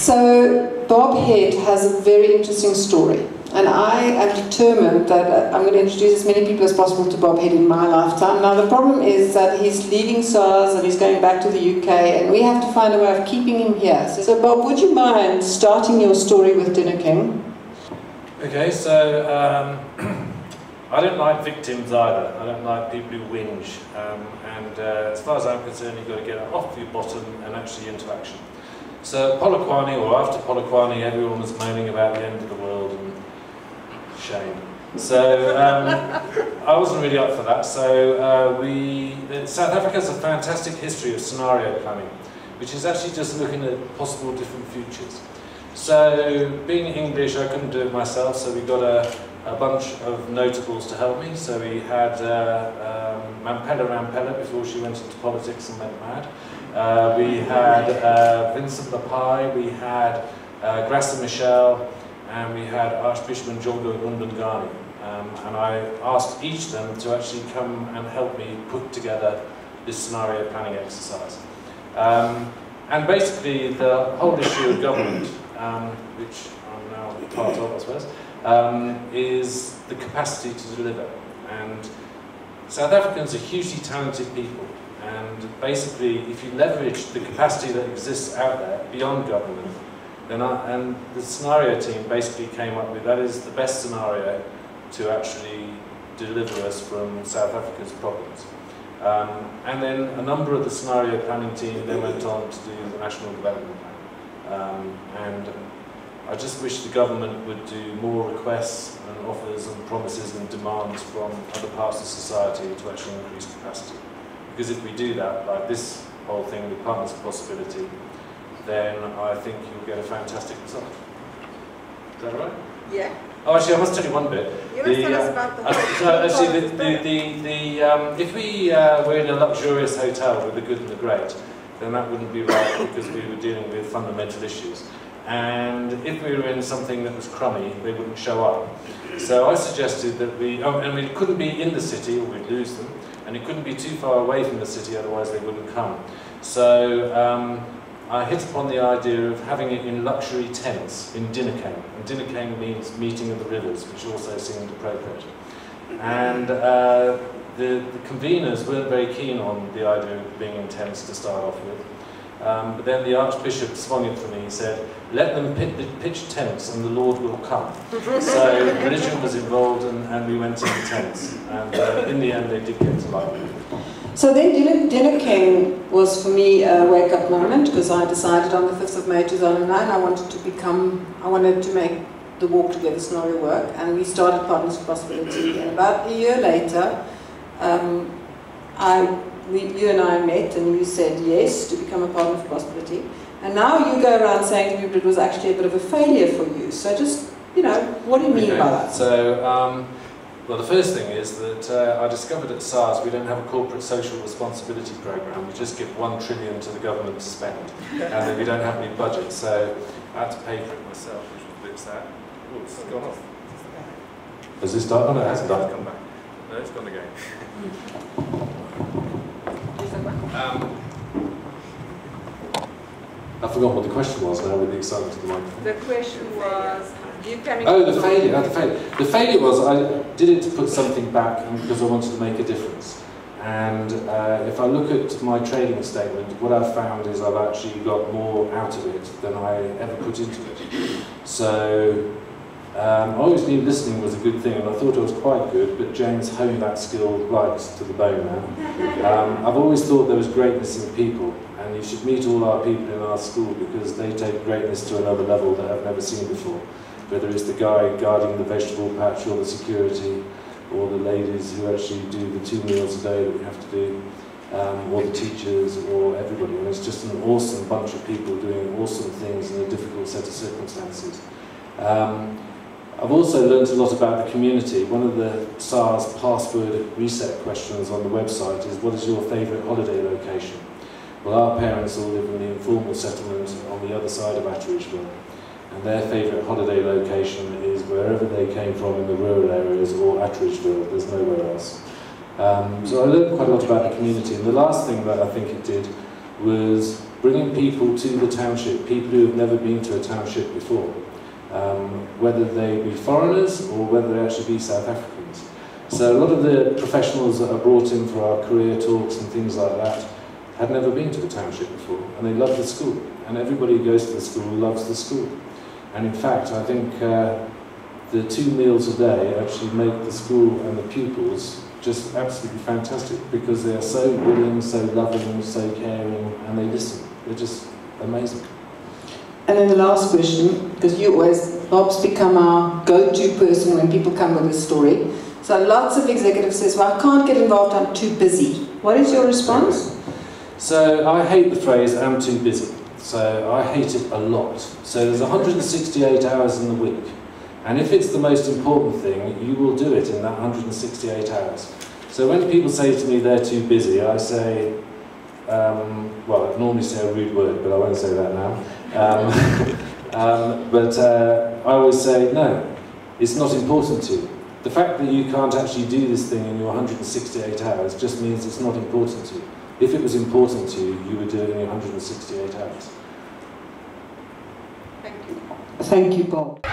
So Bob Head has a very interesting story, and I am determined that I'm going to introduce as many people as possible to Bob Head in my lifetime. Now the problem is that he's leaving SARS and he's going back to the UK, and we have to find a way of keeping him here. So Bob, would you mind starting your story with Dinner King? Okay, so I don't like victims either. I don't like people who whinge. As far as I'm concerned, you've got to get off your bottom and actually into action. So at Polokwane, or after Polokwane, everyone was moaning about the end of the world and shame. So I wasn't really up for that. So South Africa has a fantastic history of scenario planning, which is actually just looking at possible different futures. So being English, I couldn't do it myself, so we got a bunch of notables to help me. So we had Mampela Rampela before she went into politics and went mad. We had Vincent Lapai, we had Graça Michel, and we had Archbishop Njongo Undungani. And I asked each of them to actually come and help me put together this scenario planning exercise. And basically the whole issue of government, which I'm now part of, I suppose, is the capacity to deliver. And South Africans are hugely talented people, and basically if you leverage the capacity that exists out there beyond government, then and the scenario team basically came up with that is the best scenario to actually deliver us from South Africa's problems. And then a number of the scenario planning team then went on to do the National Development Plan. And I just wish the government would do more requests and offers and promises and demands from other parts of society to actually increase capacity. Because if we do that, like this whole thing with Partners for Possibility, then I think you'll get a fantastic result. Is that right? Yeah. Oh, actually, I must tell you one bit. You must tell us about the if we were in a luxurious hotel with the good and the great, then that wouldn't be right because we were dealing with fundamental issues. And if we were in something that was crummy, they wouldn't show up. So I suggested that and we couldn't be in the city or we'd lose them, and it couldn't be too far away from the city, otherwise they wouldn't come. So I hit upon the idea of having it in luxury tents in Dinnerkane. And Dinnerkane means meeting of the rivers, which also seemed appropriate. And the conveners weren't very keen on the idea of being in tents to start off with. But then the Archbishop swung it for me. He said, let them pitch tents and the Lord will come. So religion was involved and we went into tents. And in the end they did get to like me. So then Dinner King was for me a wake-up moment, because I decided on the 5th of May 2009 I wanted to make the Walk Together scenario work, and we started Partners for Possibility. And about a year later, you and I met, and you said yes to become a Partner for Possibility. And now you go around saying to me, but it was actually a bit of a failure for you. So just, what do you mean by that? So, well, the first thing is that I discovered at SARS we don't have a corporate social responsibility program. We just give 1 trillion to the government to spend, and then we don't have any budget. So I had to pay for it myself, which was a bit sad. Oh, it's gone off. Has this died? Oh no, it hasn't died. Come back. No, it's gone again. I forgot what the question was now with the excitement of the microphone. The question was, the failure. The failure was I did it to put something back because I wanted to make a difference. And if I look at my trading statement, what I've found is I've actually got more out of it than I ever put into it. So I always knew listening was a good thing, and I thought I was quite good, but James honed that skill right to the bone now. I've always thought there was greatness in people, and you should meet all our people in our school because they take greatness to another level that I've never seen before. Whether it's the guy guarding the vegetable patch or the security, or the ladies who actually do the 2 meals a day that we have to do, or the teachers, or everybody. And it's just an awesome bunch of people doing awesome things in a difficult set of circumstances. I've also learned a lot about the community. One of the SARS password reset questions on the website is, what is your favourite holiday location? Well, our parents all live in the informal settlement on the other side of Atteridgeville. And their favourite holiday location is wherever they came from in the rural areas or Atteridgeville. There's nowhere else. So I learned quite a lot about the community. And the last thing that I think it did was bringing people to the township, people who have never been to a township before, whether they be foreigners or whether they actually be South Africans. So a lot of the professionals that are brought in for our career talks and things like that had never been to a township before, and they love the school. And everybody who goes to the school loves the school. And in fact, I think the 2 meals a day actually make the school and the pupils just absolutely fantastic, because they are so willing, so loving, so caring, and they listen. They're just amazing. And then the last question, because you always, Bob's become our go-to person when people come with a story. So lots of executives says, well, I can't get involved, I'm too busy. What is your response? So I hate the phrase, I'm too busy. So I hate it a lot. So there's 168 hours in the week. And if it's the most important thing, you will do it in that 168 hours. So when people say to me they're too busy, I say, well, I'd normally say a rude word, but I won't say that now. I always say, no, it's not important to you. The fact that you can't actually do this thing in your 168 hours just means it's not important to you. If it was important to you, you would do it in your 168 hours. Thank you. Thank you, Bob.